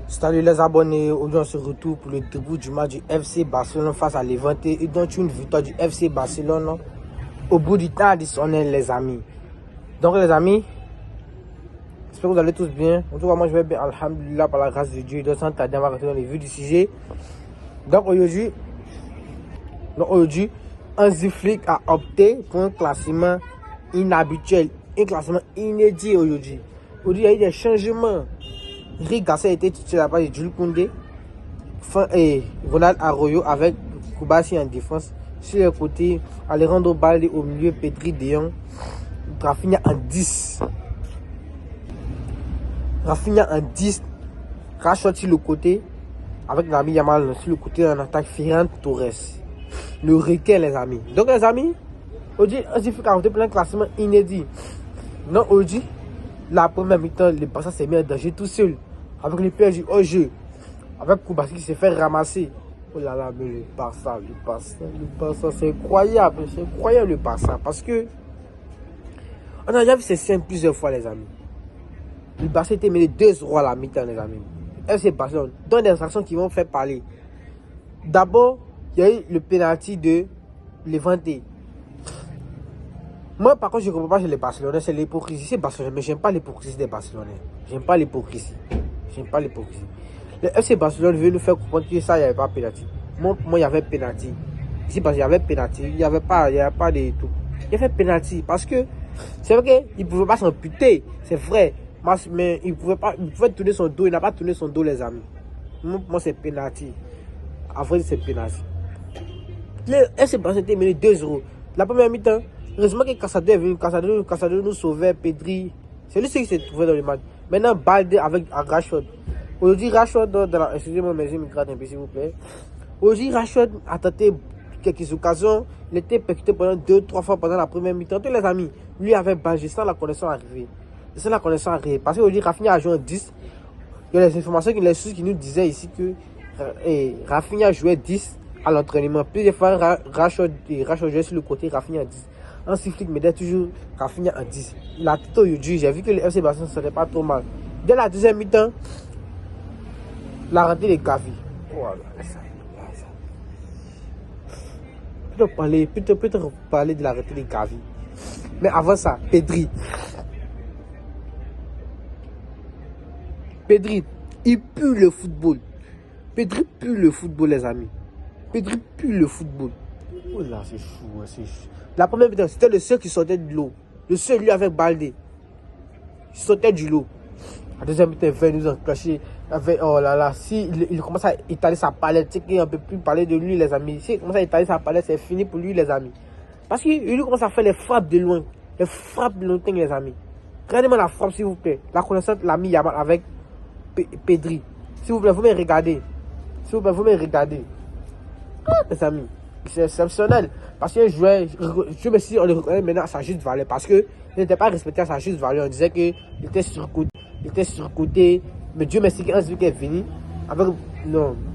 Salut les abonnés, aujourd'hui on se retrouve pour le début du match du FC Barcelone face à Levante et donc une victoire du FC Barcelone au bout du temps additionnel les amis. Donc les amis, j'espère que vous allez tous bien. En tout cas moi je vais bien, alhamdulillah, par la grâce de Dieu. Donc sans tarder on va rentrer dans les vues du sujet. Donc aujourd'hui, Hansi Flick a opté pour un classement inhabituel, un classement inédit aujourd'hui. Aujourd'hui il y a eu des changements. Rick Garcia a été titulaire à la place de Jules Koundé et Ronald Arroyo avec Koubassi en défense. Sur les côtés, Alejandro Balde au milieu, Pedri, De Jong, Rafinha en 10. Rashford sur le côté, avec l'ami Yamal sur le côté en attaque, Ferran Torres. Le requin les amis. Donc les amis, aujourd'hui, il faut avoir plein de classements inédits. Non, aujourd'hui, la première mi-temps, le Barça s'est mis en danger tout seul. Avec le PSG au jeu. Avec Koubassi qui s'est fait ramasser. Oh là là, mais le Barça, c'est incroyable. C'est incroyable le Barça. Parce que on a déjà vu ces scènes plusieurs fois les amis. Le Barça était mené 2-0 à la mi-temps les amis. FC Barcelone donne des actions qui vont faire parler. D'abord, il y a eu le penalty de Levante. Moi, par contre, je ne comprends pas chez les Barcelonais, c'est l'hypocrisie. C'est Barcelone, mais j'aime pas l'hypocrisie des Barcelonais. J'aime pas l'hypocrisie. Le FC Barcelone veut nous faire comprendre que ça, il n'y avait pas de pénalty. Moi, il y avait pénalty. Ici, parce qu'il y avait pénalty, il n'y avait pas de tout. Il y avait pénalty parce que c'est vrai qu'il ne pouvait pas s'amputer, c'est vrai. Mais il pouvait tourner son dos, il n'a pas tourné son dos, les amis. Moi, c'est pénalty. En vrai, c'est pénalty. Le FC Barcelone était mené 2-0. La première mi-temps, heureusement que Casado est venu, Casado nous sauvait, Pedri. C'est lui qui s'est trouvé dans le match. Maintenant, Balde avec Rashford. Aujourd'hui, Rashford, excusez-moi, mais je me gratte un peu, s'il vous plaît. Aujourd'hui, Rashford a tenté quelques occasions. Il était percuté pendant 2-3 fois pendant la première mi-temps. Tous les amis, lui avait Balde sans la connaissance arrivée. Parce qu'aujourd'hui, Rafinha a joué en 10. Il y a les informations, les sources qui nous disaient ici que Rafinha jouait 10 à l'entraînement. Plusieurs fois, Rashford jouait sur le côté, Rafinha en 10. Hansi Flick me dit toujours Rafinha en 10. La tête aujourd'hui, j'ai vu que le FC Barcelone ne serait pas trop mal. Dès la deuxième mi-temps, la rentrée de Gavi. Voilà. Peut-être parler de la rentrée de Gavi. Mais avant ça, Pedri, il pue le football. Pedri pue le football, les amis. Pedri pue le football. Oh là, c'est fou, c'est fou. La première mi-temps, c'était le seul qui sortait de l'eau. Le seul, lui, avec Balde. Il sortait du lot. La deuxième mi-temps, il fait nous enclencher. Oh là là, si il commence à étaler sa palette, c'est qu'on ne peut plus parler de lui, les amis. Si il commence à étaler sa palette, c'est fini pour lui, les amis. Parce qu'il lui commence à faire les frappes de loin. Les frappes de lointain, les amis. Regardez-moi la frappe, s'il vous plaît. La connaissance, l'ami Yamal avec Pedri. S'il vous plaît, vous me regardez. Ah, les amis. C'est exceptionnel. Parce que je me suis dit, on le reconnaît maintenant à sa juste valeur. Parce qu'il n'était pas respecté à sa juste valeur. On disait qu'il était surcoté. Mais Dieu merci qu'un celui qui est venu avec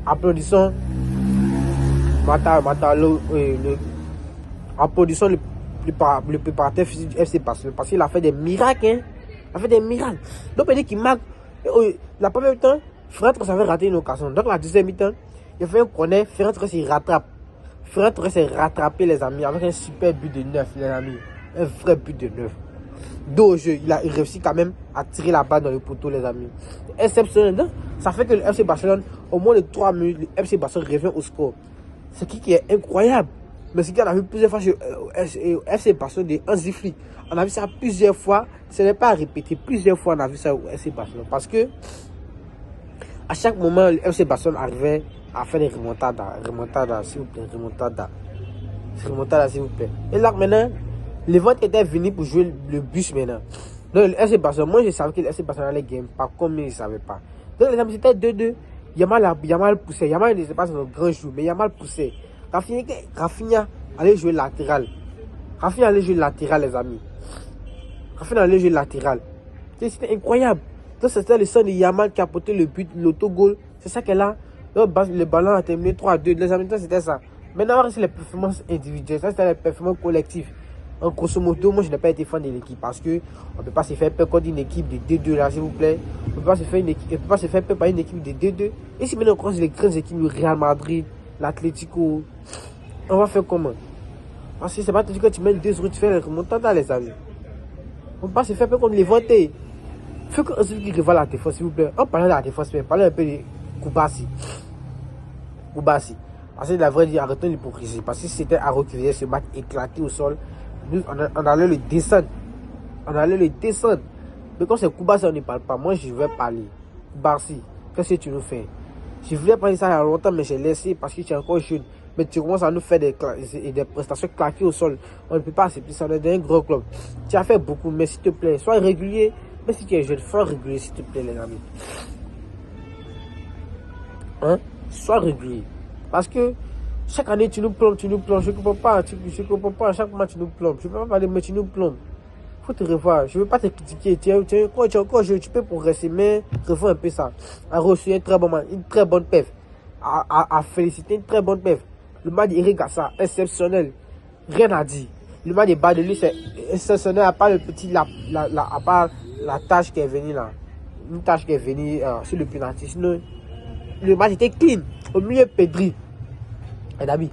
applaudissant applaudissant le préparateur physique du FC Barcelone. Parce qu'il a fait des miracles. Hein. Il a fait des miracles. Donc, on dit qu'il marque. La première temps, Ferran Torres avait raté une occasion. Donc, la deuxième mi-temps, il a fait un corner. Ferran Torres s'y rattrape. Ferran Torres s'est rattrapé, les amis, avec un super but de 9, les amis. Un vrai but de 9. Dos au jeu, il a réussi quand même à tirer la balle dans le poteau, les amis. Exceptionnel. Donc, ça fait que le FC Barcelone, au moins de 3 minutes, le FC Barcelone revient au score. C'est qui est incroyable. Mais ce qu'on a vu plusieurs fois chez FC Barcelone de Hansi Flick. On a vu ça plusieurs fois. Ce n'est pas à répéter. Plusieurs fois, on a vu ça au FC Barcelone. Parce que à chaque moment, le FC Barcelone arrivait à faire des remontadas, s'il vous plaît. Remontada, s'il vous plaît. Et là, maintenant, Levante était venu pour jouer le bus maintenant. Donc, le FC Barcelone, moi, je savais que le FC Barcelone allait game. Par contre, je ne savais pas. Donc, les amis, c'était 2-2. Yamal poussait. Yamal n'était pas son grand jour, mais Yamal poussait. Rafinha allait jouer latéral. Les amis. Rafinha allait jouer latéral. C'était incroyable. Donc, c'était le son de Yamal qui a porté le but, l'autogol. C'est ça qu'elle a. Le ballon a terminé 3-2. Les amis, c'était ça. Maintenant, c'est les performances individuelles. Ça, c'était les performances collectives. En grosso modo, moi je n'ai pas été fan de l'équipe parce que on ne peut pas se faire peur contre une équipe de D2 là, s'il vous plaît. On ne peut pas se faire peur par une équipe de D2. Et si maintenant on croise les grandes équipes, le Real Madrid, l'Atlético, on va faire comment? Parce que c'est pas tout que tu mets 2 euros, tu fais le remontada, les amis. On ne peut pas se faire peur contre les votés. Il faut qu'on se revoie la défense, s'il vous plaît. En parlant de la défense, mais parlons un peu de Koubassi. Koubassi. Parce que la vraie dit, arrêtons l'hypocrisie. Parce que si c'était à reculer ce match éclaté au sol, nous, on allait le descendre. On allait le descendre. Mais quand c'est Koubassi, on ne parle pas. Moi, je vais parler. Koubassi, qu'est-ce que tu nous fais? Je voulais parler ça il y a longtemps, mais j'ai laissé parce que tu es encore jeune. Mais tu commences à nous faire des prestations claquées au sol. On ne peut pas accepter ça. On est dans un gros club. Tu as fait beaucoup, mais s'il te plaît, sois régulier. Mais si tu es jeune, sois régulier, s'il te plaît, les amis. Hein? Sois régulier. Parce que chaque année, tu nous plombes. Je ne comprends pas. Je ne comprends pas. Chaque mois, tu nous plombes. Je ne peux pas parler, mais tu nous plombes. Il faut te revoir. Je ne veux pas te critiquer. Tu es encore jeune, tu peux progresser, mais revois un peu ça. A reçu un très bon match, une très bonne perf. À féliciter, une très bonne perf. Le match d'Eric Garcia, exceptionnel. Rien à dire. Le match de Badeli, c'est exceptionnel, à part le petit, à part la tâche qui est venue là. Une tâche qui est venue sur le penalty. Sinon, le match était clean. Au milieu, Pedri. Et d'amis,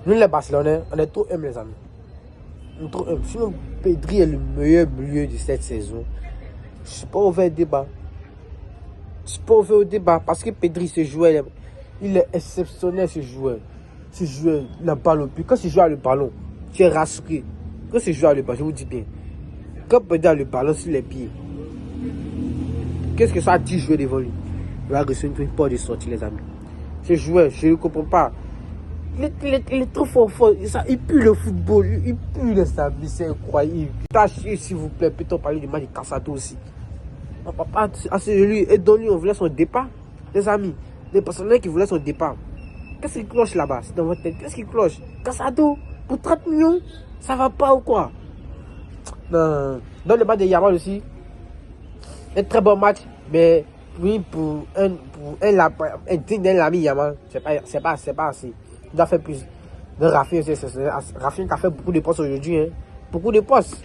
nous les Barcelonais, on est trop humbles, les amis. On est trop humbles. Sinon, Pedri est le meilleur milieu de cette saison. Je ne suis pas ouvert au débat. Je ne suis pas ouvert au débat parce que Pedri, ce joueur, il est exceptionnel, ce joueur. Ce joueur, il a le ballon. Puis quand il joue à le ballon, tu es rassuré. Quand il joue à le ballon, je vous dis bien. Quand Pedri a le ballon sur les pieds, qu'est-ce que ça dit jouer devant lui? Il va recevoir une porte de sortie, les amis. Ce joueur, je ne comprends pas. Il est trop fort. Il pue le football. Il pue les amis. C'est incroyable. Tâchez, s'il vous plaît. Peut-on parler du match de Casado aussi? On ne peut pas assez de lui. Et dans lui, on voulait son départ. Les amis, les personnes qui voulaient son départ. Qu'est-ce qui cloche là-bas? C'est dans votre tête. Qu'est-ce qui cloche? Casado, pour 30 millions, ça va pas ou quoi? Non. Dans le match de Yamal aussi, un très bon match. Mais oui, pour un digne d'un ami Yamal, c'est pas assez. Il doit faire plus. De Rafinha, Rafinha qui a fait beaucoup de postes aujourd'hui. Hein. Beaucoup de postes.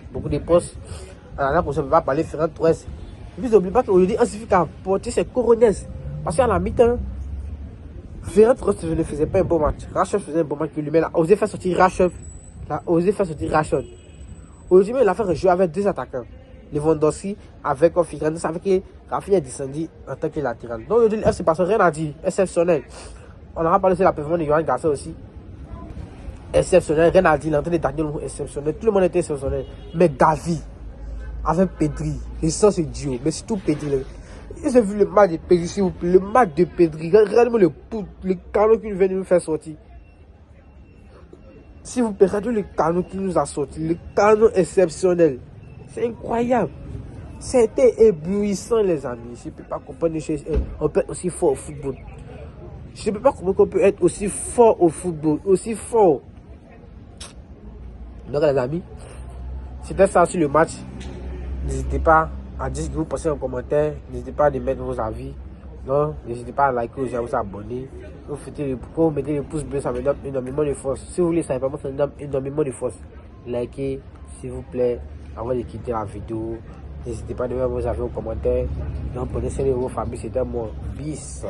Alors, pour ça, on ne va pas parler Ferran Torres. Et puis, n'oublie pas qu'aujourd'hui, on suffit qu'à porter ses coronets. Parce qu'à la mi-temps, Ferran Torres ne faisait pas un bon match. Rashford faisait un bon match. Il a osé faire sortir Rashford. Aujourd'hui, il a fait un jeu avec 2 attaquants. Lewandowski avec Fernandes, avec que Rafinha est descendu en tant que latéral. Donc aujourd'hui, le FC Barcelone, rien à dire. Exceptionnel. On aura parlé de la performance de Johan Garcia aussi. Exceptionnel, rien à dire. L'entrée de Daniel exceptionnel. Tout le monde était exceptionnel. Mais Gavi, avec Pedri, et ça c'est duo. Mais surtout Pedri. J'ai vu le match de Pedri, s'il vous plaît. Le match de Pedri. Regardez-moi le canon qu'il vient de nous faire sortir. S'il vous plaît, regardez le canon qu'il nous a sorti. Le canon exceptionnel. C'est incroyable. C'était éblouissant, les amis. Je ne peux pas comprendre les choses. On peut être aussi fort au football. Je ne peux pas comprendre qu'on peut être aussi fort au football. Aussi fort. Donc, les amis, c'était ça sur le match. N'hésitez pas à dire ce que vous pensez en commentaire. N'hésitez pas à mettre vos avis. Non, n'hésitez pas à liker, à vous abonner. Vous mettez le pouce bleu, ça me donne énormément de force. Si vous voulez, ça me donne énormément de force. Likez, s'il vous plaît, avant de quitter la vidéo. N'hésitez pas à mettre vos avis en commentaire. Donc, prenez soin de vos familles, c'était moi. Bis.